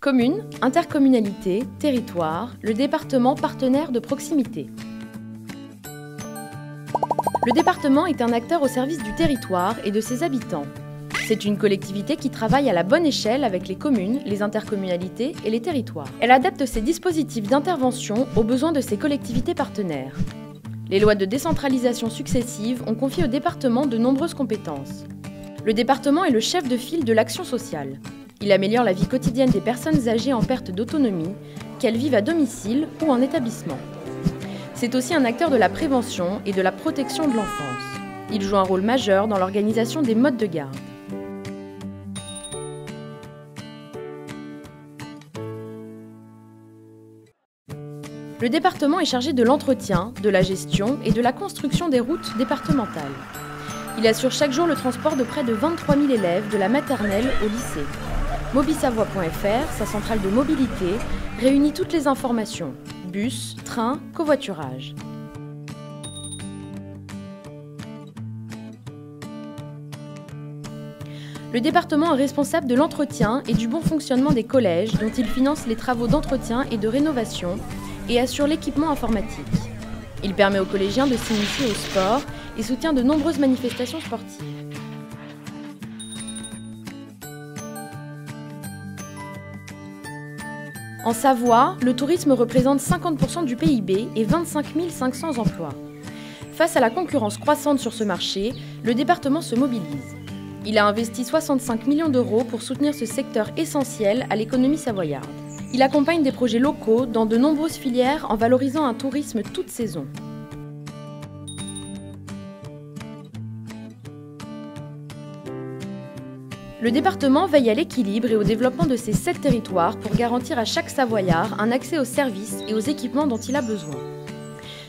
Commune, intercommunalité, territoire, le département partenaire de proximité. Le département est un acteur au service du territoire et de ses habitants. C'est une collectivité qui travaille à la bonne échelle avec les communes, les intercommunalités et les territoires. Elle adapte ses dispositifs d'intervention aux besoins de ses collectivités partenaires. Les lois de décentralisation successives ont confié au département de nombreuses compétences. Le département est le chef de file de l'action sociale. Il améliore la vie quotidienne des personnes âgées en perte d'autonomie, qu'elles vivent à domicile ou en établissement. C'est aussi un acteur de la prévention et de la protection de l'enfance. Il joue un rôle majeur dans l'organisation des modes de garde. Le département est chargé de l'entretien, de la gestion et de la construction des routes départementales. Il assure chaque jour le transport de près de 23 000 élèves de la maternelle au lycée. Mobisavoie.fr, sa centrale de mobilité, réunit toutes les informations, bus, train, covoiturage. Le département est responsable de l'entretien et du bon fonctionnement des collèges dont il finance les travaux d'entretien et de rénovation et assure l'équipement informatique. Il permet aux collégiens de s'initier au sport et soutient de nombreuses manifestations sportives. En Savoie, le tourisme représente 50% du PIB et 25 500 emplois. Face à la concurrence croissante sur ce marché, le département se mobilise. Il a investi 65 millions d'euros pour soutenir ce secteur essentiel à l'économie savoyarde. Il accompagne des projets locaux dans de nombreuses filières en valorisant un tourisme toute saison. Le département veille à l'équilibre et au développement de ces 7 territoires pour garantir à chaque Savoyard un accès aux services et aux équipements dont il a besoin.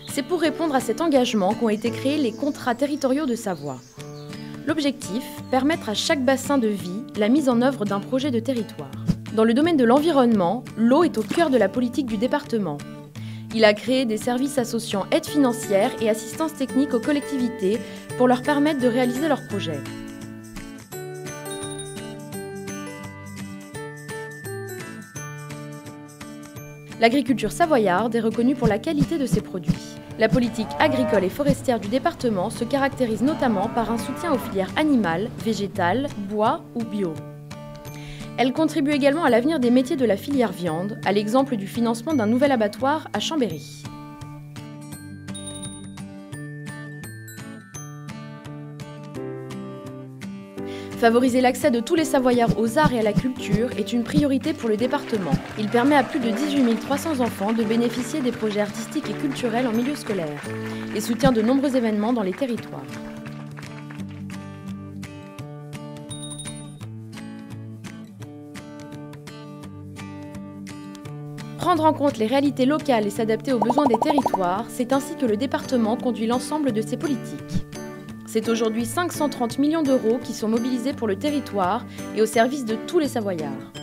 C'est pour répondre à cet engagement qu'ont été créés les contrats territoriaux de Savoie. L'objectif, permettre à chaque bassin de vie la mise en œuvre d'un projet de territoire. Dans le domaine de l'environnement, l'eau est au cœur de la politique du département. Il a créé des services associant aide financière et assistance technique aux collectivités pour leur permettre de réaliser leurs projets. L'agriculture savoyarde est reconnue pour la qualité de ses produits. La politique agricole et forestière du département se caractérise notamment par un soutien aux filières animales, végétales, bois ou bio. Elle contribue également à l'avenir des métiers de la filière viande, à l'exemple du financement d'un nouvel abattoir à Chambéry. Favoriser l'accès de tous les Savoyards aux arts et à la culture est une priorité pour le département. Il permet à plus de 18 300 enfants de bénéficier des projets artistiques et culturels en milieu scolaire et soutient de nombreux événements dans les territoires. Prendre en compte les réalités locales et s'adapter aux besoins des territoires, c'est ainsi que le département conduit l'ensemble de ses politiques. C'est aujourd'hui 530 millions d'euros qui sont mobilisés pour le territoire et au service de tous les Savoyards.